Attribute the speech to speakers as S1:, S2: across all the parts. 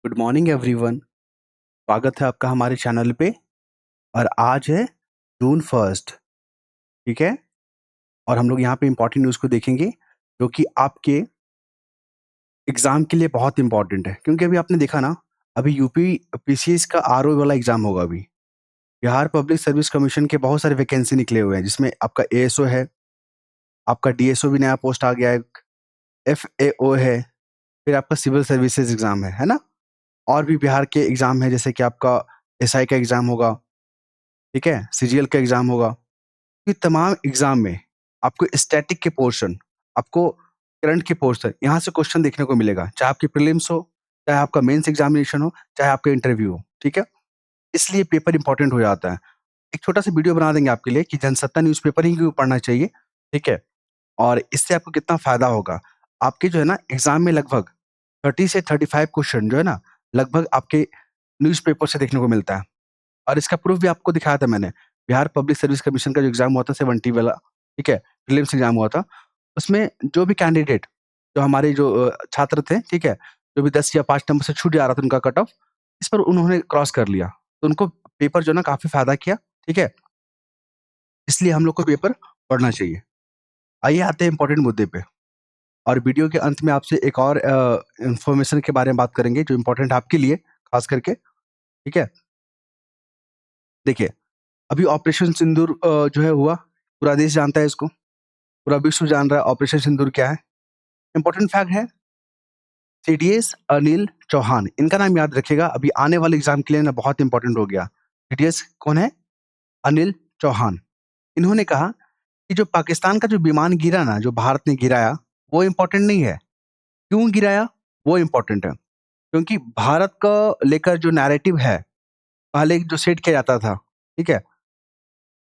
S1: Good morning everyone. स्वागत है आपका हमारे चैनल पे। और आज है जून 1। ठीक है। और हम लोग यहाँ पे इम्पोर्टेंट न्यूज़ को देखेंगे जो कि आपके एग्ज़ाम के लिए बहुत इम्पोर्टेंट है, क्योंकि अभी आपने देखा ना, अभी यूपी पीसीएस का आरओ वाला एग्ज़ाम होगा अभी। बिहार पब्लिक सर्विस कमीशन के बहुत सारे वैकेंसी निकले हुए हैं, जिसमें आपका एएसओ है, आपका डीएसओ भी नया पोस्ट आ गया है, एफएओ है, फिर आपका सिविल सर्विसेज एग्ज़ाम है ना? और भी बिहार के एग्ज़ाम है, जैसे कि आपका एसआई का एग्ज़ाम होगा, ठीक है? सीजीएल का एग्ज़ाम होगा। ये तमाम एग्ज़ाम में आपको स्टैटिक के पोर्शन, आपको करंट के पोर्शन, यहाँ से क्वेश्चन देखने को मिलेगा, चाहे आपकी प्रीलिम्स हो, चाहे आपका मेंस एग्ज़ामिनेशन हो, चाहे आपका इंटरव्यू हो, ठीक है? इसलिए पेपर इम्पोर्टेंट हो जाता है। एक छोटा-सा वीडियो बना देंगे आपके लिए कि जनसत्ता न्यूज़पेपर ही क्यों पढ़ना चाहिए, ठीक है? और इससे आपको कितना फ़ायदा होगा। आपके जो है ना एग्ज़ाम में लगभग 30 से 35 क्वेश्चन जो है ना, लगभग आपके न्यूज़पेपर से देखने को मिलता है। और इसका प्रूफ भी आपको दिखाया था मैंने। बिहार पब्लिक सर्विस कमीशन का जो एग्ज़ाम हुआ था 70 वाला, ठीक है? प्रीलिम्स एग्ज़ाम हुआ था। उसमें जो भी कैंडिडेट, जो हमारे जो छात्र थे, ठीक है? जो भी 10 या 5 नंबर से छूट जा रहा था उनका कट ऑफ, इस पर उन्होंने क्रॉस कर लिया। तो उनको पेपर जो है ना काफ़ी फ़ायदा किया, ठीक है? इसलिए हम लोग को पेपर पढ़ना चाहिए। आइए आते हैं इम्पोर्टेंट मुद्दे पे। और वीडियो के अंत में आपसे एक और इन्फॉर्मेशन के बारे में बात करेंगे जो इम्पोर्टेंट है आपके लिए, ख़ास करके, ठीक है? देखिए, अभी ऑपरेशन सिंदूर जो है हुआ, पूरा देश जानता है इसको, पूरा विश्व जान रहा है ऑपरेशन सिंदूर क्या है। इम्पोर्टेंट फैक्ट है, सीडीएस अनिल चौहान, इनका नाम याद रखिएगा, अभी आने वाले एग्ज़ाम के लिए ना बहुत इम्पोर्टेंट हो गया। सीडीएस कौन है? अनिल चौहान। इन्होंने कहा कि जो पाकिस्तान का जो विमान गिरा ना, जो भारत ने गिराया, वो इम्पोर्टेंट नहीं है। क्यों गिराया? वो इम्पोर्टेंट है। क्योंकि भारत को लेकर जो नैरेटिव है, पहले जो सेट किया जाता था, ठीक है?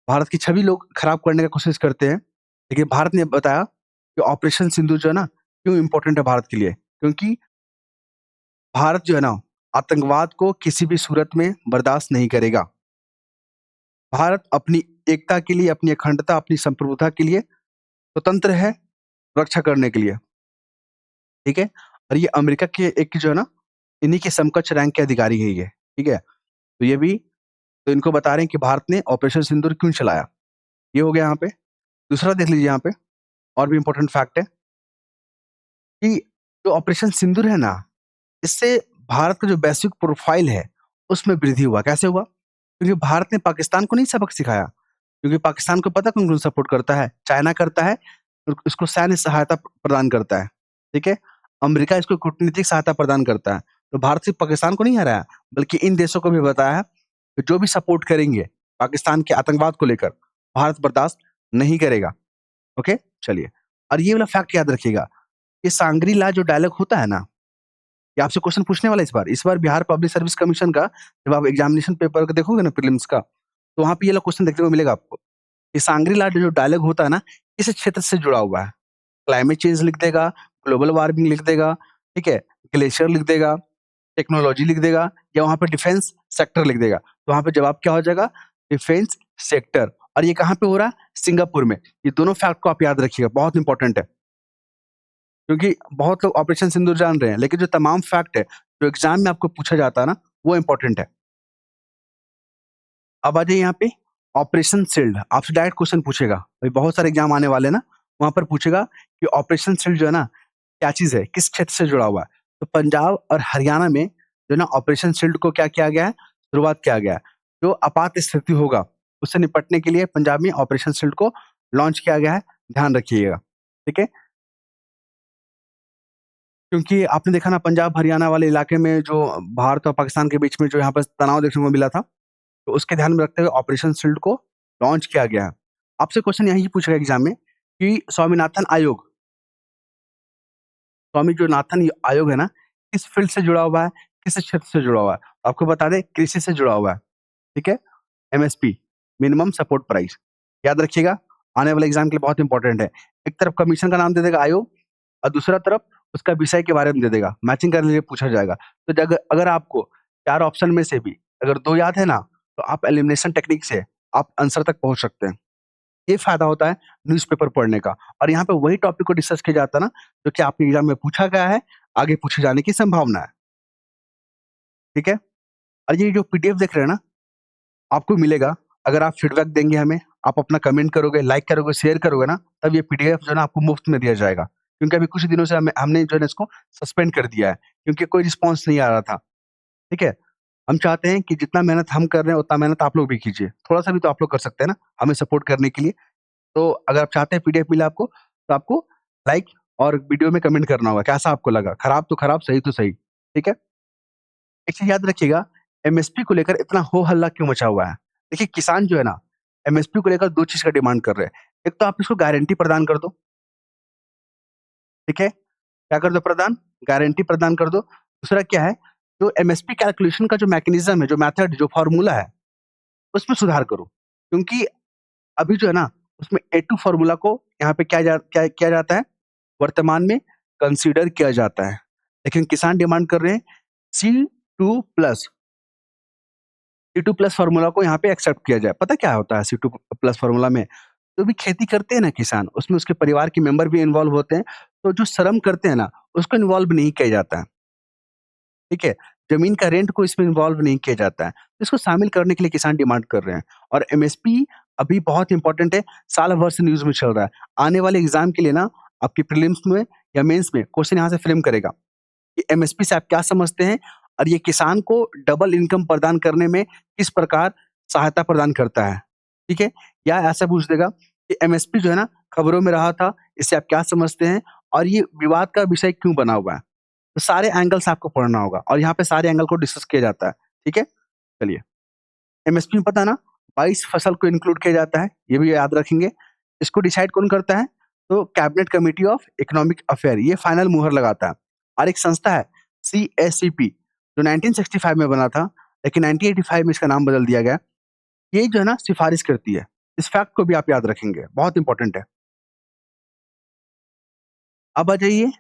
S1: भारत की छवि लोग खराब करने का कोशिश करते हैं, लेकिन भारत ने बताया कि ऑपरेशन सिंदूर जो है ना, क्यों इम्पोर्टेंट है भारत के लिए? क्योंकि भारत जो है ना, आतंकवाद को किसी भी सूरत में बर्दाश्त नहीं करेगा। भारत अपनी एकता के लिए, अपनी अखंडता, अपनी संप्रभुता के लिए स्वतंत्र है, रक्षा करने के लिए, ठीक है? और ये अमेरिका के एक जो है ना, इन्हीं के समकक्ष रैंक के अधिकारी है ये, ठीक है? तो ये भी, तो इनको बता रहे हैं कि भारत ने ऑपरेशन सिंदूर क्यों चलाया। ये हो गया यहाँ पे। दूसरा देख लीजिए यहाँ पे, और भी इम्पोर्टेंट फैक्ट है कि जो ऑपरेशन सिंदूर है ना, इससे भारत का जो वैश्विक प्रोफाइल है, उसमें वृद्धि हुआ। कैसे हुआ? क्योंकि भारत ने पाकिस्तान को नहीं सबक सिखाया, क्योंकि पाकिस्तान को पता कौन-कौन सपोर्ट करता है? चाइना करता है, इसको सैन्य सहायता प्रदान करता है, ठीक है? अमेरिका इसको कूटनीतिक सहायता प्रदान करता है। तो भारत सिर्फ पाकिस्तान को नहीं हराया, बल्कि इन देशों को भी बताया है कि जो भी सपोर्ट करेंगे पाकिस्तान के आतंकवाद को लेकर, भारत बर्दाश्त नहीं करेगा। ओके? चलिए। और ये वाला फैक्ट याद रखिएगा, ये सांग्री-ला जो डायलॉग होता है ना, ये आपसे क्वेश्चन पूछने वाला है इस बार। इस बार बिहार पब्लिक सर्विस कमीशन का जब आप एग्जामिनेशन पेपर को देखोगे ना प्रीलिम्स का, तो वहाँ पे ये वाला क्वेश्चन देखने को मिलेगा आपको। ये सांग्री-ला जो डायलॉग होता है ना, इस क्षेत्र से जुड़ा हुआ है। क्लाइमेट चेंज लिख देगा, ग्लोबल वार्मिंग लिख देगा, ठीक है? ग्लेशियर लिख देगा, टेक्नोलॉजी लिख देगा, या वहाँ पे डिफेंस सेक्टर लिख देगा। तो वहाँ पे जवाब क्या हो जाएगा? Defence sector. और ये कहाँ पे हो रहा है? सिंगापुर में। ये दोनों फैक्ट को आप याद रखिएगा, बहुत इंपॉर्टेंट है। क्योंकि बहुत लोग ऑपरेशन सिंदूर जान रहे हैं, लेकिन जो तमाम फैक्ट है, जो एग्ज़ाम में आपको पूछा जाता है ना, वो इम्पोर्टेंट है। अब आ जाइए यहाँ पे, ऑपरेशन शील्ड, आपसे डायरेक्ट क्वेश्चन पूछेगा। अभी बहुत सारे एग्ज़ाम आने वाले हैं ना, वहाँ पर पूछेगा कि ऑपरेशन शील्ड जो है ना, क्या चीज़ है? किस क्षेत्र से जुड़ा हुआ है? तो पंजाब और हरियाणा में जो है ना ऑपरेशन शील्ड को क्या किया गया है? शुरुआत किया गया है। जो आपात स्थिति होगा, उससे निपटने के लिए पंजाब में ऑपरेशन शील्ड को लॉन्च किया गया है, ध्यान रखिएगा। ठीक है? क्योंकि आपने देखा ना पंजाब हरियाणा वाले इलाके में जो भारत और पाकिस्तान के बीच में जो यहाँ पर तनाव देखने को मिला था, तो उसके ध्यान में रखते हुए ऑपरेशन शील्ड को लॉन्च किया गया है। आपसे क्वेश्चन यही पूछेगा एग्ज़ाम में कि स्वामीनाथन आयोग, स्वामी जो नाथन आयोग है ना, किस फ़ील्ड से जुड़ा हुआ है, किस क्षेत्र से जुड़ा हुआ है? आपको बता दें कृषि से जुड़ा हुआ है, ठीक है? एमएसपी, मिनिमम सपोर्ट प्राइस, याद रखिएगा, आने वाले एग्ज़ाम के लिए बहुत इंपॉर्टेंट है। एक तरफ कमीशन का नाम दे देगा आयोग, और दूसरा तरफ उसका विषय के बारे में दे देगा, मैचिंग करने के लिए पूछा जाएगा। तो जग अगर आपको 4 ऑप्शन में से भी अगर 2 याद है ना, तो आप एलिमिनेशन टेक्निक से आप आंसर तक पहुँच सकते हैं। ये फ़ायदा होता है न्यूज़पेपर पढ़ने का, और यहाँ पे वही टॉपिक को डिस्कस किया जाता है ना, जो कि आपके एग्ज़ाम में पूछा गया है, आगे पूछे जाने की संभावना है। ठीक है? और ये जो पीडीएफ देख रहे हैं ना, आपको मिलेगा, अगर आप फीडबैक देंगे हमें, आप अपना कमेंट करोगे, लाइक करोगे, शेयर करोगे ना, तब ये पीडीएफ जो है ना आपको मुफ्त में दिया जाएगा। क्योंकि अभी कुछ दिनों से हमने जो है ना इसको सस्पेंड कर दिया है, क्योंकि कोई रिस्पॉन्स नहीं आ रहा था, ठीक है? हम चाहते हैं कि जितना मेहनत हम कर रहे हैं, उतना मेहनत आप लोग भी कीजिए। थोड़ा-सा भी तो आप लोग कर सकते हैं ना, हमें सपोर्ट करने के लिए। तो अगर आप चाहते हैं पीडीएफ मिले आपको, तो आपको लाइक और वीडियो में कमेंट करना होगा, कैसा आपको लगा? खराब तो खराब, सही तो सही, ठीक है? एक चीज़ याद रखिएगा, एमएसपी को लेकर इतना हो-हल्ला क्यों मचा हुआ है? देखिए, किसान जो है ना, एमएसपी को लेकर 2 चीज़ का डिमांड कर रहे हैं। एक तो आप इसको गारंटी प्रदान कर दो, ठीक है? क्या कर दो प्रदान? गारंटी प्रदान कर दो। दूसरा क्या है, जो एमएसपी कैलकुलेशन का जो मैकेनिज़्म है, जो मेथड, जो फ़ॉर्मूला है, उसमें सुधार करो। क्योंकि अभी जो है ना, उसमें ए टू फ़ॉर्मूला को यहाँ पे क्या किया जाता है, वर्तमान में कंसीडर किया जाता है। लेकिन किसान डिमांड कर रहे हैं C2 plus, C2 plus formula को यहाँ पे एक्सेप्ट किया जाए। पता क्या होता है सी2 प्लस फ़ॉर्मूला में? जो भी खेती करते हैं ना किसान, उसमें उसके परिवार के मेंबर भी इन्वॉल्व होते हैं, तो जो श्रम करते हैं ना, उसको इन्वॉल्व नहीं किया जाता है, ठीक है? ज़मीन का रेंट को इसमें इन्वॉल्व नहीं किया जाता है। इसको शामिल करने के लिए किसान डिमांड कर रहे हैं और एमएसपी अभी बहुत इम्पोर्टेंट है, साल भर से न्यूज़ में चल रहा है। आने वाले एग्ज़ाम के लिए ना, आपकी प्रीलिम्स में या मेंस में क्वेश्चन यहाँ से फ्रेम करेगा कि एमएसपी से आप क्या समझते हैं और ये किसान को डबल इनकम प्रदान करने में किस प्रकार सहायता प्रदान करता है, ठीक है? या ऐसा पूछ देगा कि एमएसपी जो है ना खबरों में रहा था, इससे आप क्या समझते हैं और ये विवाद का विषय क्यों बना हुआ है? तो सारे एंगल्स आपको पढ़ना होगा और यहाँ पे सारे एंगल को डिस्कस किया जाता है, ठीक है? चलिए, एमएसपी में पता है ना 22 फसल को इंक्लूड किया जाता है, ये भी याद रखेंगे। इसको डिसाइड कौन करता है? तो cabinet committee of economic affair ये फाइनल मुहर लगाता है और एक संस्था है सीएसईपी जो 1965 में बना था, लेकिन 1985 में इसका नाम बदल दिया गया। ये जो है ना सिफारिश करती है। इस फैक्ट को भी आप याद रखेंगे, बहुत इंपॉर्टेंट है। अब आ जाइए,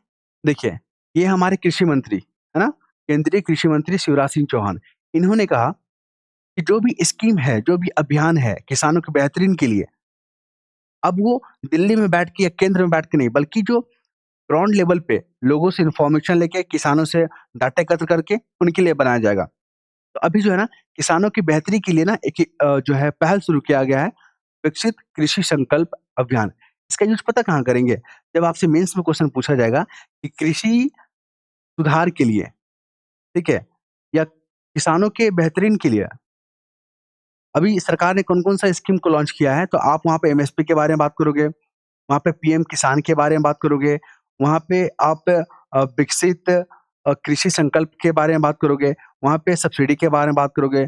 S1: देखिए, ये हमारे कृषि मंत्री, है ना? केंद्रीय कृषि मंत्री शिवराज सिंह चौहान। इन्होंने कहा कि जो भी स्कीम है, जो भी अभियान है किसानों की बेहतरीन के लिए, अब वो दिल्ली में बैठ के या केंद्र में बैठ के नहीं, बल्कि जो ग्राउंड लेवल पे लोगों से इन्फॉर्मेशन लेके, किसानों से डाटा एकत्र करके उनके लिए बनाया जाएगा। तो अभी जो है ना, किसानों की बेहतरी के लिए ना एक जो है पहल शुरू किया गया है, विकसित कृषि संकल्प अभियान। इसका यूज़ पता कहाँ करेंगे? जब आपसे मेंस में क्वेश्चन पूछा जाएगा कि कृषि सुधार के लिए, ठीक है? या किसानों के बेहतरीन के लिए अभी सरकार ने कौन-कौन सा स्कीम को लॉन्च किया है, तो आप वहाँ पे एमएसपी के बारे में बात करोगे, वहाँ पे पीएम किसान के बारे में बात करोगे, वहाँ पे आप विकसित कृषि संकल्प के बारे में बात करोगे, वहाँ पे सब्सिडी के बारे में बात करोगे,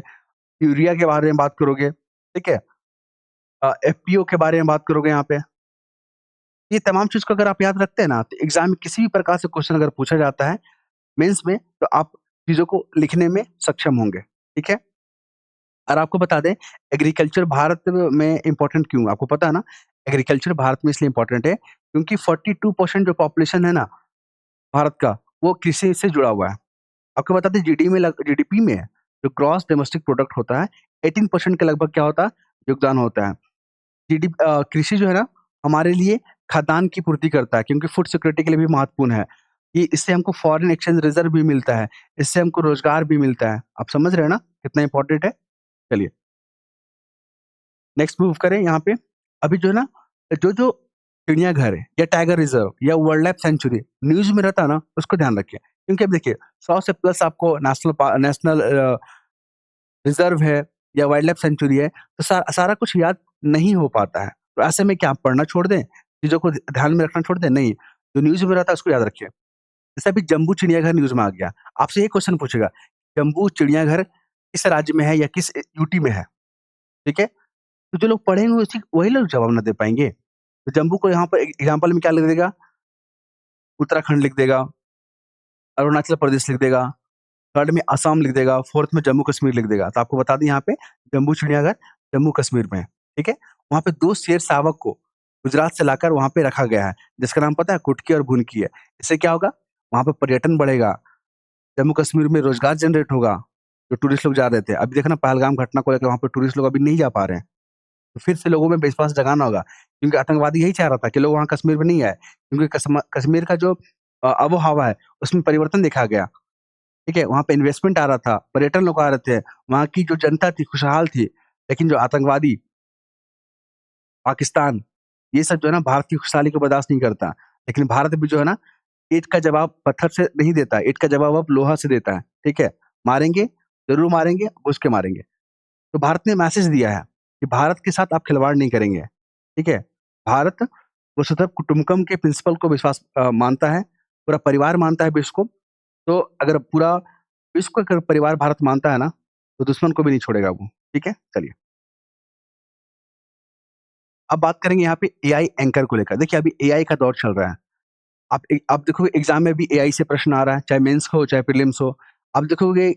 S1: यूरिया के बारे में बात करोगे, ठीक है? एफपीओ के बारे में बात करोगे यहाँ पे। ये तमाम चीज़ को अगर आप याद रखते हैं ना, तो एग्ज़ाम में किसी भी प्रकार से क्वेश्चन अगर पूछा जाता है मेंस में, तो आप चीज़ों को लिखने में सक्षम होंगे, ठीक है? और आपको बता दें एग्रीकल्चर भारत में इम्पोर्टेंट क्यों? आपको पता है ना, एग्रीकल्चर भारत में इसलिए इम्पोर्टेंट है क्योंकि 42% जो पॉपुलेशन है ना भारत का, वो कृषि से जुड़ा हुआ है। आपको बता दें जीडीपी में जो ग्रॉस डोमेस्टिक प्रोडक्ट होता है, 18% के लगभग क्या होता है? योगदान होता है। कृषि जो है ना हमारे लिए खाद्यान्न की पूर्ति करता है क्योंकि फूड सिक्योरिटी के लिए भी महत्वपूर्ण है। ये इससे हमको फॉरेन एक्सचेंज रिज़र्व भी मिलता है, इससे हमको रोज़गार भी मिलता है। आप समझ रहे हैं ना कितना इम्पोर्टेंट है? चलिए। नेक्स्ट मूव करें यहाँ पे। अभी जो है ना, जो चिड़ियाघर है या टाइगर रिज़र्व या वाइल्ड लाइफ सेंचुरी न्यूज़ में रहता है ना, उसको ध्यान रखिए। क्योंकि अब देखिए 100 से प्लस आपको नेशनल रिज़र्व है या वाइल्ड लाइफ सेंचुरी है, तो सारा कुछ याद नहीं हो पाता है। तो ऐसे में क्या आप पढ़ना छोड़ दें? चीज़ों को ध्यान में रखना छोड़ दें? नहीं, जो न्यूज़ में रहता है उसको याद रखिए। जैसे अभी जम्बू चिड़ियाघर न्यूज़ में आ गया, आपसे ये क्वेश्चन पूछेगा, जम्बू चिड़ियाघर किस राज्य में है या किस यूटी में है? ठीक है? तो जो लोग पढ़ेंगे उसी वही लोग जवाब ना दे पाएँगे। तो जम्बू को यहाँ पर एग्ज़ाम्पल में क्या लिख देगा? उत्तराखंड लिख देगा, अरुणाचल प्रदेश लिख देगा, थर्ड में असम लिख देगा, फोर्थ में जम्मू कश्मीर लिख देगा। तो आपको बता दें यहाँ पे जम्बू चिड़ियाघर जम्मू कश्मीर में है, ठीक है? वहाँ पे 2 शेर शावक को गुजरात से लाकर वहाँ पे रखा गया है, जिसका नाम पता है कुटकी और भुनकी है। इससे क्या होगा? वहाँ पे पर्यटन बढ़ेगा, जम्मू कश्मीर में रोज़गार जनरेट होगा, जो टूरिस्ट लोग जा रहे थे। अभी देखो ना पहलगाम घटना को लेके वहाँ पे टूरिस्ट लोग अभी नहीं जा पा रहे हैं। तो फिर से लोगों में विश्वास जगाना होगा, क्योंकि आतंकवादी यही चाह रहा था कि लोग वहाँ कश्मीर में नहीं आए, क्योंकि कश्मीर का जो आबो-हवा है, उसमें परिवर्तन देखा गया। ठीक है? वहाँ पे इन्वेस्टमेंट आ रहा था, पर्यटन लोग आ रहे थे, वहाँ की जो जनता थी खुशहाल थी। लेकिन जो आतंकवादी, पाकिस्तान, ये सब जो है ना भारत की खुशहाली को बर्दाश्त नहीं करता। लेकिन भारत भी जो है ना ईंट का जवाब पत्थर से नहीं देता, ईंट का जवाब अब लोहा से देता है, ठीक है? मारेंगे, ज़रूर मारेंगे, घुस के मारेंगे। तो भारत ने मैसेज दिया है कि भारत के साथ आप खिलवाड़ नहीं करेंगे, ठीक है? भारत वसुधैव कुटुंबकम के प्रिंसिपल को मानता है, पूरा परिवार मानता है विश्व को। तो अगर पूरा विश्व को अगर परिवार भारत मानता है ना, तो दुश्मन को भी नहीं छोड़ेगा वो, ठीक है? चलिए, अब बात करेंगे यहाँ पे एआई एंकर को लेकर। देखिए, अभी एआई का दौर चल रहा है। आप देखोगे एग्ज़ाम में भी एआई से प्रश्न आ रहा है, चाहे मेंस हो, चाहे प्रीलिम्स हो। आप देखोगे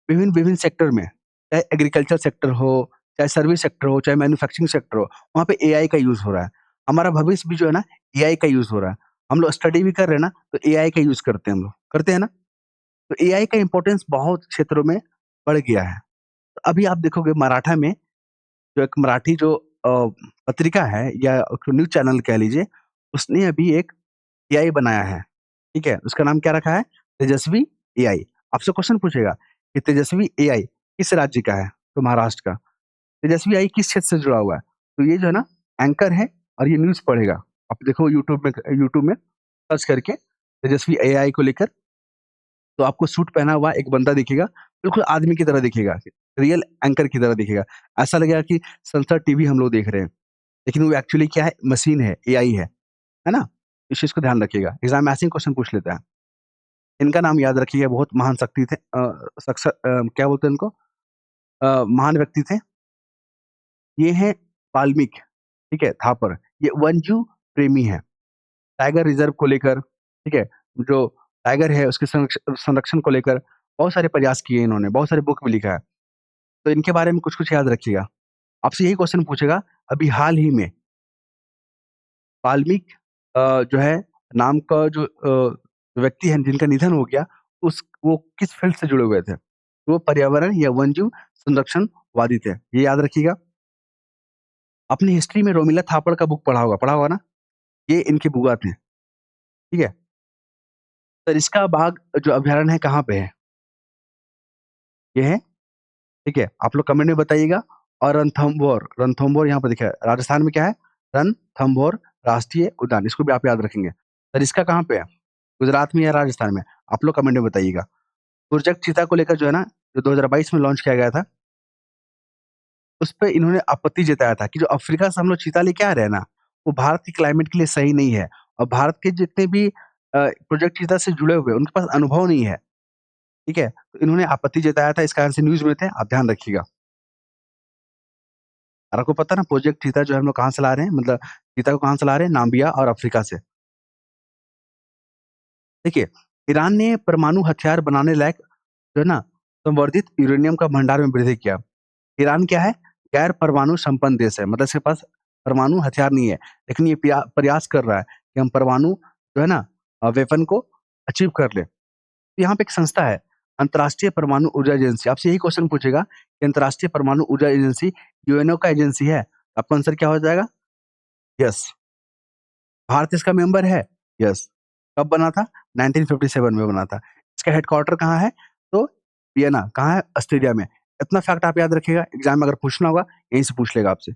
S1: विभिन्न-विभिन्न सेक्टर में, चाहे एग्रीकल्चर सेक्टर हो, चाहे सर्विस सेक्टर हो, चाहे मैन्युफैक्चरिंग सेक्टर हो, वहाँ पे एआई का यूज़ हो रहा है। हमारा भविष्य भी जो है ना, एआई का यूज़ हो रहा है। हम लोग स्टडी भी कर रहे हैं ना, तो एआई का यूज़ करते हैं हम लोग, करते हैं ना? तो एआई का इम्पोर्टेंस बहुत क्षेत्रों में बढ़ गया है। तो अभी आप देखोगे मराठा में जो एक मराठी जो पत्रिका है या न्यूज़ चैनल कह लीजिए, उसने अभी एक एआई बनाया है, ठीक है? उसका नाम क्या रखा है? तेजस्वी एआई। आपसे क्वेश्चन पूछेगा कि तेजस्वी एआई किस राज्य का है? तो महाराष्ट्र का। तेजस्वी एआई किस क्षेत्र से जुड़ा हुआ है? तो ये जो है ना एंकर है और ये न्यूज़ पढ़ेगा। आप देखो यूट्यूब में सर्च करके तेजस्वी एआई को लेकर तो आपको सूट पहना हुआ एक बंदा दिखेगा, बिल्कुल आदमी की तरह दिखेगा, रियल एंकर की तरह दिखेगा। ऐसा लगेगा कि संसद टीवी हम लोग देख रहे हैं, लेकिन वो एक्चुअली क्या है? मशीन है, एआई है ना? इस चीज़ को ध्यान रखिएगा। एग्ज़ाम में ऐसे ही क्वेश्चन पूछ लेता है। इनका नाम याद रखिए, बहुत महान शक्ति थे क्या बोलते हैं इनको? महान व्यक्ति थे। ये हैं वाल्मीकि, ठीक है? थापर। ये वन्यजीव प्रेमी हैं। टाइगर रिज़र्व को लेकर, ठीक है? जो टाइगर है उसके संरक्षण को लेकर बहुत सारे प्रयास किए इन्होंने, बहुत सारे बुक भी लिखा है। तो इनके बारे में कुछ-कुछ याद रखिएगा। आपसे यही क्वेश्चन पूछेगा, अभी हाल ही में वाल्मीकि जो है नाम का जो व्यक्ति है जिनका निधन हो गया, वो किस फ़ील्ड से जुड़े हुए थे? वो पर्यावरण या वन्यजीव संरक्षणवादी थे। ये याद रखिएगा। आपने हिस्ट्री में रोमिला थापड़ का बुक पढ़ा होगा ना? ये इनके बुआ थे, ठीक है? सरिस्का बाग जो अभयारण्य है कहाँ पे है? ये है, ठीक है? आप लोग कमेंट में बताइएगा और रणथंभौर यहाँ पे देखिए राजस्थान में क्या है? रणथंभौर राष्ट्रीय उद्यान, इसको भी आप याद रखेंगे। सरिस्का कहाँ पे है? गुजरात में या राजस्थान में? आप लोग कमेंट में बताइएगा। प्रोजेक्ट चीता को लेकर जो है ना, जो 2022 में लॉन्च किया गया था, उसपे इन्होंने आपत्ति जताया था कि जो अफ्रीका से हम लोग चीता लेके आ रहे हैं ना, वो भारत के क्लाइमेट के लिए सही नहीं है और भारत के जितने भी प्रोजेक्ट चीता से जुड़े हुए हैं, उनके पास अनुभव नहीं है, ठीक है? तो इन्होंने आपत्ति जताया था, इस कारण से न्यूज़ में थे, आप ध्यान रखिएगा। और आपको पता है ना प्रोजेक्ट चीता जो है हम लोग कहाँ से ला रहे हैं? मतलब चीता को कहाँ से ला रहे हैं? नाम्बिया और अफ्रीका से। देखिए, ईरान ने परमाणु हथियार बनाने लायक जो है ना, संवर्धित यूरेनियम का भंडार में वृद्धि किया। ईरान क्या है? गैर परमाणु संपन्न देश है, मतलब इसके पास परमाणु हथियार नहीं है, लेकिन ये प्रयास कर रहा है कि हम परमाणु जो है ना वेपन को अचीव कर लें। तो यहाँ पे एक संस्था है, अंतर्राष्ट्रीय परमाणु ऊर्जा एजेंसी। आपसे यही क्वेश्चन पूछेगा कि अंतर्राष्ट्रीय परमाणु ऊर्जा एजेंसी यूएनओ का एजेंसी है, आपका आंसर क्या हो जाएगा? यस। भारत इसका मेंबर है? यस। कब बना था? 1957 में बना था। इसका हेडक्वार्टर कहाँ है? तो वियना, कहाँ है? ऑस्ट्रेलिया में। इतना फैक्ट आप याद रखिएगा, एग्ज़ाम में अगर पूछना होगा, यहीं से पूछ लेगा आपसे।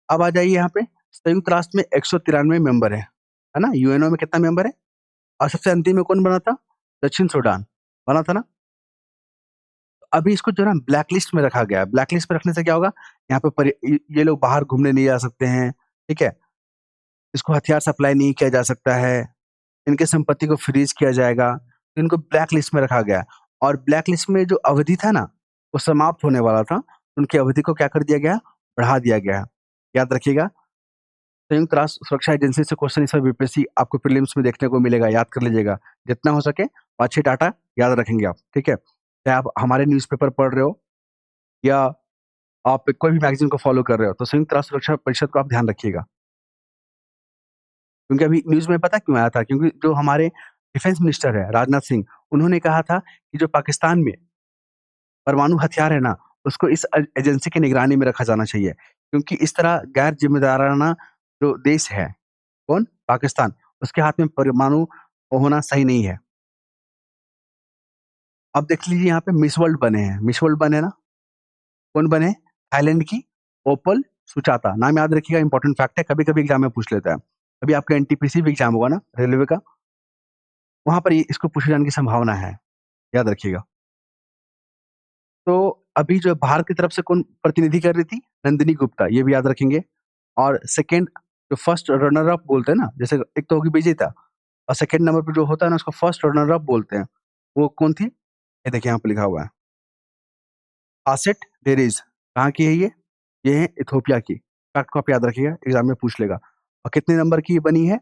S1: अब आ जाइए यहाँ पे, संयुक्त राष्ट्र में 193 मेंबर है ना? यूएनओ में कितना मेंबर है? और सबसे अंतिम में कौन बना था? दक्षिण सूडान, बना था ना? अभी इसको जो है ना ब्लैक लिस्ट में रखा गया है। ब्लैक लिस्ट में रखने से क्या होगा? यहाँ पे ये लोग बाहर घूमने नहीं जा सकते हैं, ठीक है? इसको हथियार सप्लाई नहीं किया जा सकता है, इनकी संपत्ति को फ्रीज़ किया जाएगा, तो इनको ब्लैक लिस्ट में रखा गया है। और ब्लैक लिस्ट में जो अवधि था ना, वो समाप्त होने वाला था, उनकी अवधि को क्या कर दिया गया? बढ़ा दिया गया है। याद रखिएगा, संयुक्त राष्ट्र सुरक्षा एजेंसी से क्वेश्चन इस बार यूपीएससी आपको प्रीलिम्स में देखने को मिलेगा, याद कर लीजिएगा। जितना हो सके अच्छे डाटा याद रखेंगे आप, ठीक है? चाहे आप हमारे न्यूज़पेपर पढ़ रहे हो या आप कोई भी मैगज़ीन को फ़ॉलो कर रहे हो, तो संयुक्त राष्ट्र सुरक्षा परिषद को आप ध्यान रखिएगा। क्योंकि अभी न्यूज़ में पता क्यों आया था? क्योंकि जो हमारे डिफेंस मिनिस्टर हैं, राजनाथ सिंह, उन्होंने कहा था कि जो पाकिस्तान में परमाणु हथियार है ना, उसको इस एजेंसी की निगरानी में रखा जाना चाहिए। क्योंकि इस तरह गैर ज़िम्मेदाराना जो देश है, कौन? पाकिस्तान, उसके हाथ में परमाणु होना सही नहीं है। अब देख लीजिए यहाँ पे मिस वर्ल्ड बने हैं, मिस वर्ल्ड बने ना? कौन बने? थाईलैंड की ओपल सुचाता, नाम याद रखिएगा, इंपॉर्टेंट फैक्ट है, कभी-कभी एग्ज़ाम में पूछ लेता है। अभी आपका एनटीपीसी भी एग्ज़ाम होगा ना रेलवे का, वहाँ पर ये इसको पूछे जाने की संभावना है, याद रखिएगा। तो अभी जो भारत की तरफ से कौन प्रतिनिधि कर रही थी? नंदिनी गुप्ता, ये भी याद रखेंगे। और सेकंड जो फर्स्ट रनर अप बोलते हैं ना, जैसे एक तो होगी विजेता और सेकंड नंबर पे जो होता है ना उसको फर्स्ट रनर अप बोलते हैं। वो कौन थी? ये देखिए यहाँ पे लिखा हुआ है, आसेट डेरिस, कहाँ की है ये? ये है इथियोपिया की। फैक्ट को आप याद रखिएगा, एग्ज़ाम में पूछ लेगा। और कितने नंबर की ये बनी है?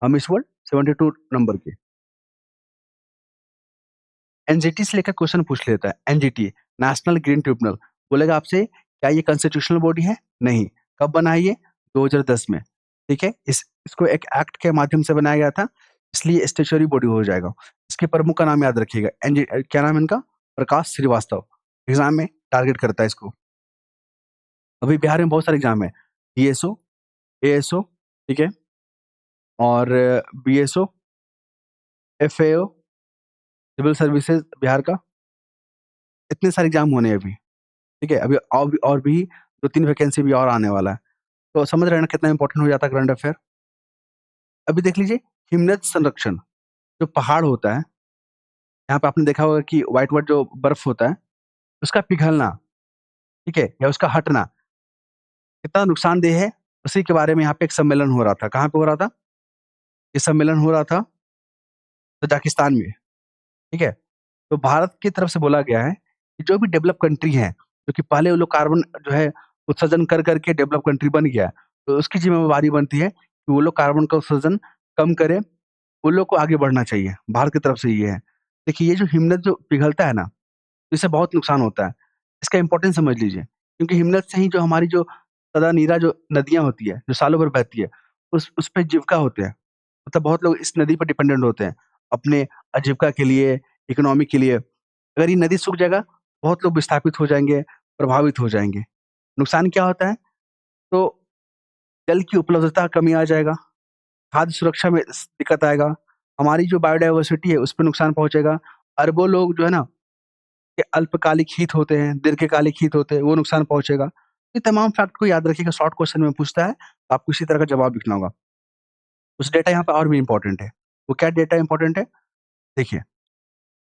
S1: मिस वर्ल्ड 72 नंबर की। एनजीटी से लेकर क्वेश्चन पूछ लेता है, एनजीटी, नेशनल ग्रीन ट्रिब्यूनल, बोलेगा आपसे क्या ये कॉन्स्टिट्यूशनल बॉडी है? नहीं। कब बना है ये? 2010 में, ठीक है? इसको एक एक्ट के माध्यम से बनाया गया था, इसलिए स्टैट्यूटरी बॉडी हो जाएगा। इसके प्रमुख का नाम याद रखिएगा, क्या नाम है इनका? प्रकाश श्रीवास्तव। एग्ज़ाम में टारगेट करता है इसको। अभी बिहार में बहुत सारे एग्ज़ाम हैं, डीएसओ, एएसओ, ठीक है? और BSO, FAO, civil services Bihar का, इतने सारे एग्ज़ाम होने हैं अभी। ठीक है? अभी और भी 2-3 वैकेंसी भी और आने वाला है। तो समझ रहे हैं ना कितना इम्पोर्टेंट हो जाता है करंट अफेयर? अभी देख लीजिए, हिमनद संरक्षण, जो पहाड़ होता है, यहाँ पे आपने देखा होगा कि व्हाइट-व्हाइट जो बर्फ होता है, उसका पिघलना, ठीक है? या उसका हटना कितना नुकसानदेह है, उसी के बारे में यहाँ पे एक सम्मेलन हो रहा था। कहाँ पे हो रहा था? ये सम्मेलन हो रहा था तजाकिस्तान में, ठीक है? तो भारत की तरफ से बोला गया है कि जो भी डेवलप कंट्री हैं, जो कि पहले वो लोग कार्बन जो है उत्सर्जन कर के डेवलप कंट्री बन गया है, तो उसकी ज़िम्मेवारी बनती है कि वो लोग कार्बन का उत्सर्जन कम करें, उन लोग को आगे बढ़ना चाहिए। भारत की तरफ से ये है। देखिए ये जो हिमनद जो पिघलता है ना, तो इससे बहुत नुकसान होता है। इसका इम्पोर्टेंस समझ लीजिए, क्योंकि हिमनद से ही जो हमारी जो सदा-नीरा जो नदियाँ होती है, जो सालों भर बहती है, उस पे जीविका होते हैं। मतलब बहुत लोग इस नदी पर डिपेंडेंट होते हैं, अपने आजीविका के लिए, इकोनॉमी के लिए। अगर ये नदी सूख जाएगा, बहुत लोग विस्थापित हो जाएँगे, प्रभावित हो जाएँगे। नुकसान क्या होता है? तो जल की उपलब्धता कमी आ जाएगा, खाद्य सुरक्षा में दिक्कत आएगा, हमारी जो बायोडायवर्सिटी है उस पे नुकसान पहुँचेगा। अरबों लोग जो है ना, के अल्पकालिक हित होते हैं, दीर्घकालिक हित होते हैं, वो नुकसान पहुँचेगा। ये तमाम फैक्ट को याद रखिएगा, शॉर्ट क्वेश्चन में पूछता है, तो आपको इसी तरह का जवाब लिखना होगा। कुछ डेटा यहाँ पे और भी इम्पोर्टेंट है। वो क्या डेटा इम्पोर्टेंट है? देखिए,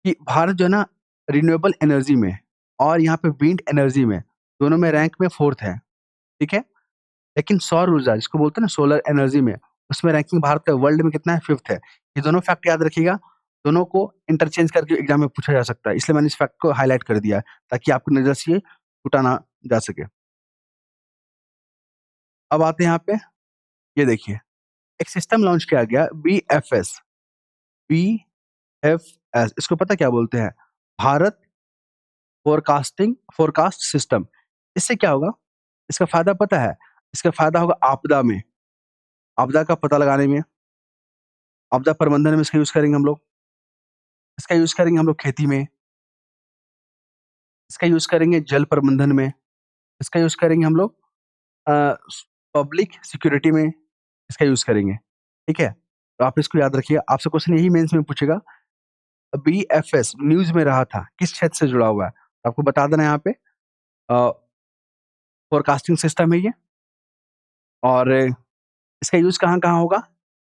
S1: कि भारत जो है ना रिन्यूएबल एनर्जी में और यहाँ पे विंड एनर्जी में, दोनों में रैंक में 4th है, ठीक है? लेकिन सौर ऊर्जा जिसको बोलते हैं ना सोलर एनर्जी में, उसमें रैंकिंग भारत का वर्ल्ड में कितना है? 5th है। ये दोनों फैक्ट याद रखिएगा, दोनों को इंटरचेंज करके एग्ज़ाम में पूछा जा सकता है, इसलिए मैंने इस फैक्ट को हाइलाइट कर दिया है, ताकि आपकी नज़र से ये छूटा ना जा सके। अब आते हैं यहाँ पे, ये देखिए, एक सिस्टम लॉन्च किया गया बीएफएस, बीएफएस इसको पता है क्या बोलते हैं? Bharat forecast system. इससे क्या होगा? इसका फ़ायदा पता है? इसका फ़ायदा होगा आपदा में, आपदा का पता लगाने में, आपदा प्रबंधन में इसका यूज़ करेंगे हम लोग। इसका यूज़ करेंगे हम लोग खेती में, इसका यूज़ करेंगे जल प्रबंधन में, इसका यूज़ करेंगे हम लोग अ, पब्लिक सिक्योरिटी में इसका यूज़ करेंगे, ठीक है? तो आप इसको याद रखिए, आपसे क्वेश्चन यही मेंस में पूछेगा, बीएफएस न्यूज़ में रहा था, किस क्षेत्र से जुड़ा हुआ है? तो आपको बता देना है यहाँ पे फोरकास्टिंग सिस्टम है ये और इसका यूज़ कहाँ-कहाँ होगा?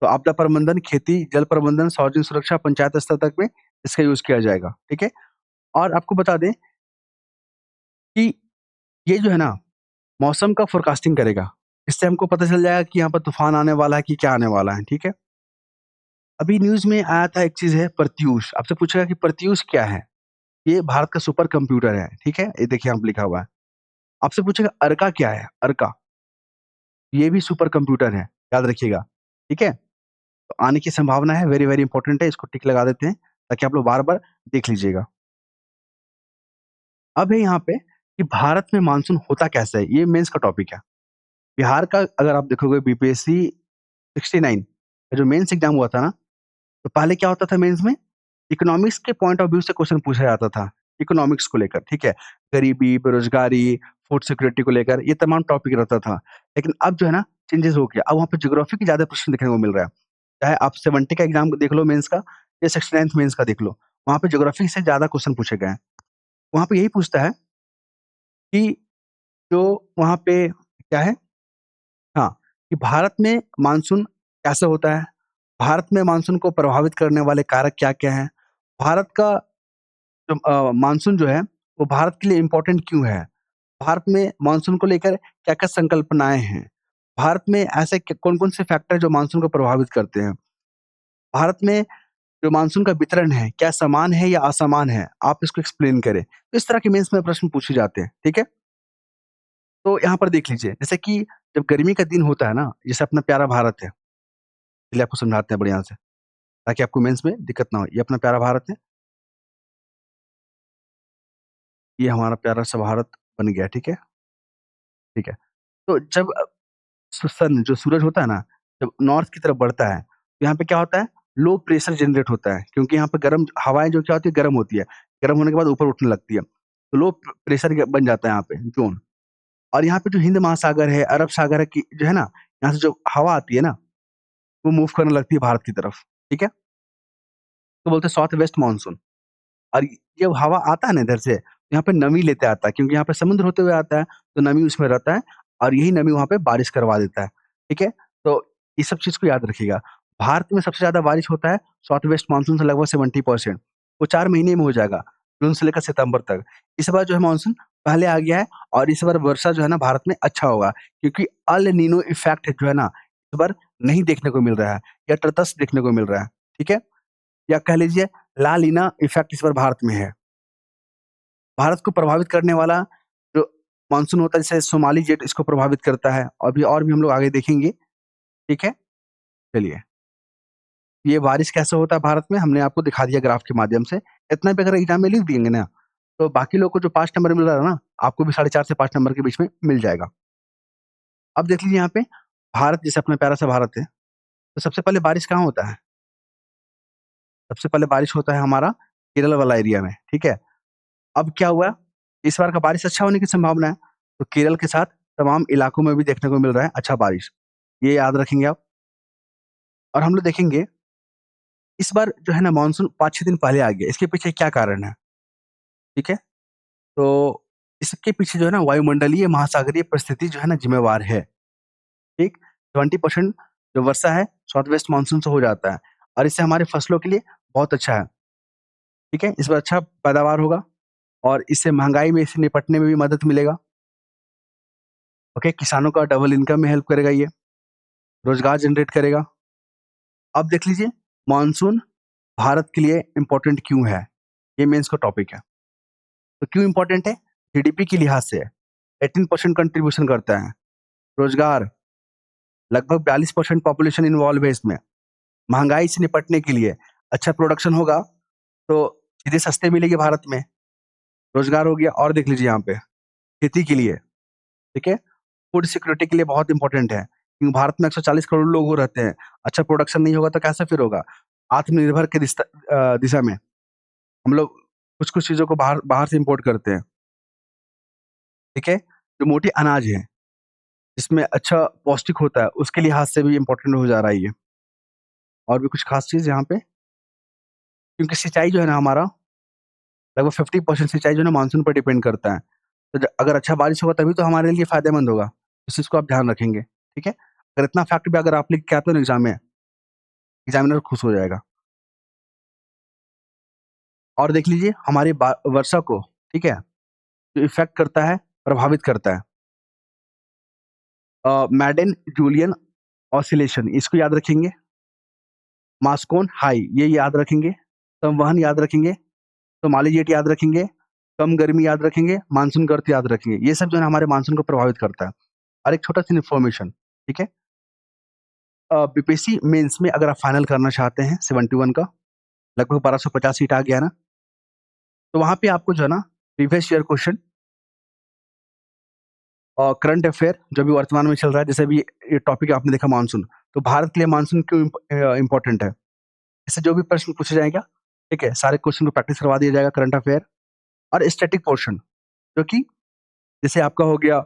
S1: तो आपदा प्रबंधन, खेती, जल प्रबंधन, सार्वजनिक सुरक्षा, पंचायत स्तर तक में इसका यूज़ किया जाएगा, ठीक है? और आपको बता दें कि ये जो है ना, मौसम का फ़ोरकास्टिंग करेगा। इससे हमको पता चल जाएगा कि यहाँ पर तूफ़ान आने वाला है कि क्या आने वाला है, ठीक है? अभी न्यूज़ में आया था एक चीज़ है प्रत्यूष, आपसे पूछेगा कि प्रत्यूष क्या है? ये भारत का सुपर कंप्यूटर है, ठीक है? ये देखिए यहाँ पे लिखा हुआ है। आपसे पूछेगा अर्का क्या है? अर्का, ये भी सुपर कंप्यूटर है, याद रखिएगा, ठीक है? तो आने की संभावना है, वेरी, वेरी इंपॉर्टेंट है, इसको टिक लगा देते हैं, ताकि आप लोग बार-बार देख लीजिएगा। अब है यहाँ पे कि भारत में मानसून होता कैसे है? ये मेंस का टॉपिक है। बिहार का अगर आप देखोगे बीपीएससी 69 का जो मेंस एग्ज़ाम हुआ था ना, तो पहले क्या होता था मेंस में? इकोनॉमिक्स के पॉइंट ऑफ व्यू से क्वेश्चन पूछा जाता था, इकोनॉमिक्स को लेकर, ठीक है? गरीबी, बेरोज़गारी, फूड सिक्योरिटी को लेकर ये तमाम टॉपिक रहता था। लेकिन अब जो है ना चेंजेज़ हो गया, अब वहाँ पे ज्योग्राफी के ज़्यादा प्रश्न देखने को मिल रहा है। चाहे आप 70 का एग्ज़ाम देख लो मेंस का या 69th मेंस का देख लो, वहाँ पे ज्योग्राफी से ज़्यादा क्वेश्चन पूछे गए हैं। वहाँ पे यही पूछता है कि जो वहाँ पे क्या है, हाँ, कि भारत में मानसून कैसे होता है? भारत में मानसून को प्रभावित करने वाले कारक क्या-क्या हैं? भारत का जो मानसून जो है, वो भारत के लिए इम्पोर्टेंट क्यों है? भारत में मानसून को लेकर क्या-क्या संकल्पनाएँ हैं? भारत में ऐसे क कौन-कौन से फैक्टर जो मानसून को प्रभावित करते हैं? भारत में जो मानसून का वितरण है, क्या समान है या असमान है? आप इसको एक्सप्लेन करें। तो इस तरह के मेंस में प्रश्न पूछे जाते हैं, ठीक है? तो यहाँ पर देख लीजिए, जैसे कि जब गर्मी का दिन होता है ना, जैसे अपना प्यारा भारत है, चलिए आपको समझाते हैं बढ़िया से, ताकि आपको मेंस में दिक्कत ना हो। ये अपना प्यारा भारत है, ये हमारा प्यारा-सा भारत बन गया, ठीक है? ठीक है। तो जब सन जो सूरज होता है ना, जब नॉर्थ की तरफ बढ़ता है, तो यहाँ पे क्या होता है, लो प्रेशर जनरेट होता है, क्योंकि यहाँ पे गर्म हवाएँ जो क्या होती है, गर्म होती है। गर्म होने के बाद ऊपर उठने लगती है। तो लो प्रेशर बन जाता है यहाँ पे ज़ोन। और यहाँ पे जो हिंद महासागर है, अरब सागर है की जो है ना, यहाँ से जो हवा आती है ना, वो मूव करने लगती है भारत की तरफ, ठीक है? तो बोलते हैं साउथ वेस्ट मानसून। और जब हवा आता है ना इधर से, तो यहाँ पे नमी लेते आता है, क्योंकि यहाँ पे समुद्र होते हुए आता है, तो नमी उसमें रहता है और यही नमी वहाँ पे बारिश करवा देता है, ठीक है? तो ये सब चीज़ को याद रखिएगा। भारत में सबसे ज़्यादा बारिश होता है साउथ वेस्ट मानसून से लगभग 70%। वो 4 महीने में हो जाएगा, जून से लेकर सितंबर तक। इस बार जो है मानसून पहले आ गया है और इस बार वर्षा जो है ना भारत में अच्छा होगा, क्योंकि अल नीनो इफेक्ट जो है ना, इस बार नहीं देखने को मिल रहा है या तटस्थ देखने को मिल रहा है, ठीक है? या कह लीजिए ला लीना इफेक्ट इस बार भारत में है। भारत को प्रभावित करने वाला जो मानसून होता है, जैसे सोमाली जेट इसको प्रभावित करता है, और भी हम लोग आगे देखेंगे, ठीक है? चलिए, ये बारिश कैसे होता है भारत में हमने आपको दिखा दिया ग्राफ के माध्यम से। इतना भी अगर एग्ज़ाम में लिख देंगे ना, तो बाकी लोग को जो 5 नंबर मिल रहा है ना, आपको भी 4.5 से 5 नंबर के बीच में मिल जाएगा। अब देख लीजिए यहाँ पे, भारत जैसे अपना प्यारा-सा भारत है, तो सबसे पहले बारिश कहाँ होता है? सबसे पहले बारिश होता है हमारा केरल वाला एरिया में, ठीक है? अब क्या हुआ, इस बार का बारिश अच्छा होने की संभावना है, तो केरल के साथ तमाम इलाकों में भी देखने को मिल रहा है अच्छा बारिश। ये याद रखेंगे आप। और हम लोग देखेंगे, इस बार जो है ना मानसून 5-6 दिन पहले आ गया, इसके पीछे क्या कारण है, ठीक है? तो इसके पीछे जो है ना वायुमंडलीय महासागरीय परिस्थिति जो है ना ज़िम्मेवार है, ठीक? 20% जो वर्षा है साउथ वेस्ट मानसून से हो जाता है और इससे हमारे फसलों के लिए बहुत अच्छा है, ठीक है? इस बार अच्छा पैदावार होगा और इससे महँगाई में से निपटने में भी मदद मिलेगा, ओके? किसानों का डबल इनकम में हेल्प करेगा ये, रोज़गार जनरेट करेगा। अब देख लीजिए, मानसून भारत के लिए इम्पोर्टेंट क्यों है? ये मेंस का टॉपिक है। तो क्यों इम्पोर्टेंट है? जीडीपी के लिहाज से 18% कंट्रीब्यूशन करता है। रोज़गार लगभग 42% पॉपुलेशन इन्वॉल्व है इसमें। महँगाई से निपटने के लिए अच्छा प्रोडक्शन होगा, तो चीज़ें सस्ते मिलेगी भारत में, रोज़गार हो गया। और देख लीजिए यहाँ पे, खेती के लिए, ठीक है? फूड सिक्योरिटी के लिए बहुत इम्पोर्टेंट है, क्योंकि भारत में 140 करोड़ लोग हो रहते हैं। अच्छा प्रोडक्शन नहीं होगा तो कैसे फिर होगा? आत्मनिर्भर के दिशा में हम लोग कुछ-कुछ चीज़ों को बाहर बाहर से इम्पोर्ट करते हैं, ठीक है? जो मोटे अनाज है, जिसमें अच्छा पौष्टिक होता है, उसके लिहाज से भी इम्पोर्टेंट हो जा रहा है ये। और भी कुछ खास चीज़ यहाँ पे, क्योंकि सिंचाई जो है ना हमारा, लगभग 50% सिंचाई जो है ना मानसून पर डिपेंड करता है। तो अगर अच्छा बारिश होगा तभी तो हमारे लिए फ़ायदेमंद होगा। इस चीज़ को आप ध्यान रखेंगे, ठीक है? अगर इतना फैक्ट भी अगर आप लिख के आते हो ना एग्ज़ाम में, एग्ज़ामिनर खुश हो जाएगा। और देख लीजिए हमारी वर्षा को, ठीक है? जो इफ़ेक्ट करता है, प्रभावित करता है। मैडेन जूलियन ऑसिलेशन इसको याद रखेंगे। मास्कोन हाई ये याद रखेंगे। संवहन याद रखेंगे। सोमाली जेट याद रखेंगे। कम गर्मी याद रखेंगे। मानसून गर्त याद रखेंगे। ये सब जो है ना हमारे मानसून को प्रभावित करता है। और एक छोटा-सा इन्फॉर्मेशन, ठीक है? बीपीएससी मेंस में अगर आप फाइनल करना चाहते हैं 71 का, लगभग 1250 सीट आ गया ना, तो वहाँ पे आपको जो है ना प्रीवियस ईयर क्वेश्चन और करंट अफेयर जो भी वर्तमान में चल रहा है, जैसे अभी ये टॉपिक आपने देखा मानसून, तो भारत के लिए मानसून क्यों इम्पोर्टेंट है? इससे जो भी प्रश्न पूछा जाएगा, ठीक है? सारे क्वेश्चन को प्रैक्टिस करवा दिया जाएगा, करंट अफेयर और स्टैटिक पोर्शन, जो कि जैसे आपका हो गया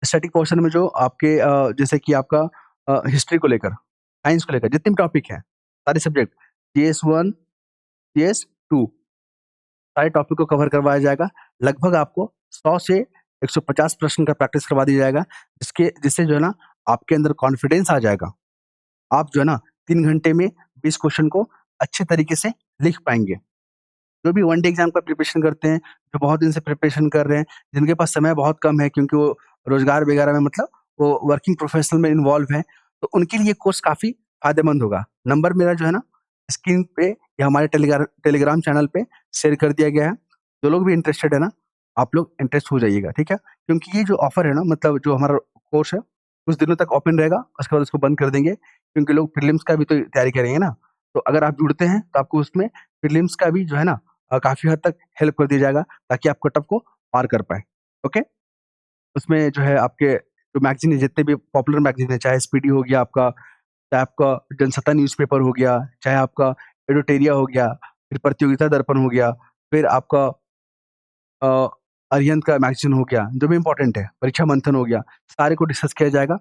S1: स्टैटिक पोर्शन में जो आपके जैसे कि आपका हिस्ट्री को लेकर, साइंस को लेकर जितने भी टॉपिक हैं, सारे सब्जेक्ट जीएस 1 CS 2 सारे टॉपिक को कवर करवाया जाएगा। लगभग आपको 100 से 150 प्रश्न का प्रैक्टिस करवा दिया जाएगा, जिससे जो है ना आपके अंदर कॉन्फिडेंस आ जाएगा। आप जो है ना 3 घंटे में 20 क्वेश्चन को अच्छे तरीके से लिख पाएँगे। जो भी वन डे एग्ज़ाम का प्रिपरेशन करते हैं, जो बहुत दिन से प्रिपरेशन कर रहे हैं, जिनके पास समय बहुत कम है क्योंकि वो रोज़गार वगैरह में मतलब वो वर्किंग प्रोफ़ेशनल में इन्वॉल्व हैं, तो उनके लिए कोर्स काफ़ी फ़ायदेमंद होगा। नंबर मेरा जो है ना स्क्रीन पे या हमारे टेलीग्राम चैनल पे शेयर कर दिया गया है। जो लोग भी इंटरेस्टेड है ना, आप लोग इंटरेस्ट हो जाइएगा, ठीक है? क्योंकि ये जो ऑफ़र है ना मतलब जो हमारा कोर्स है, कुछ दिनों तक ओपन रहेगा, उसके बाद उसको बंद कर देंगे क्योंकि लोग प्रीलिम्स का भी तो तैयारी करेंगे ना। तो अगर आप जुड़ते हैं, तो आपको उसमें प्रीलिम्स का भी जो है ना काफ़ी हद तक हेल्प कर दिया जाएगा ताकि आप कट ऑफ को पार कर पाएँ, ओके? उसमें जो है आपके जो मैगज़ीन है जितने भी पॉपुलर मैगज़ीन है, चाहे स्पीडी हो गया आपका, चाहे आपका जनसत्ता न्यूज़पेपर हो गया, चाहे आपका एडोटेरिया हो गया, फिर प्रतियोगिता दर्पण हो गया, फिर आपका अ, अरिहंत का मैगज़ीन हो गया, जो भी इम्पोर्टेंट है, परीक्षा मंथन हो गया, सारे को डिस्कस किया जाएगा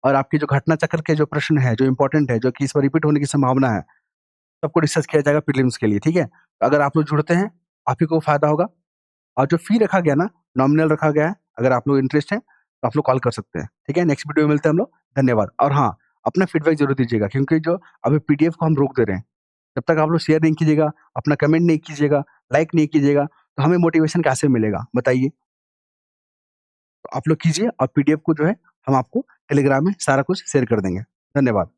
S1: और आपके जो घटना चक्र के जो प्रश्न हैं, जो इम्पोर्टेंट है, जो कि इस बार रिपीट होने की संभावना है, सबको डिस्कस किया जाएगा प्रीलिम्स के लिए, ठीक है? अगर आप लोग जुड़ते हैं, आप ही को फ़ायदा होगा। और जो फ़ी रखा गया ना, नॉमिनल रखा गया है, अगर आप लोग इंटरेस्ट है, तो आप लोग कॉल कर सकते हैं, ठीक है? नेक्स्ट वीडियो में मिलते हैं हम लोग, धन्यवाद। और हाँ, अपना फीडबैक ज़रूर दीजिएगा क्योंकि जो अभी पीडीएफ को हम रोक दे रहे हैं, जब तक आप लोग शेयर नहीं कीजिएगा, अपना कमेंट नहीं कीजिएगा, लाइक नहीं कीजिएगा, तो हमें मोटिवेशन कैसे मिलेगा, बताइए? तो आप लोग कीजिए और पीडीएफ को जो है, हम आपको टेलीग्राम में सारा कुछ शेयर कर देंगे। धन्यवाद।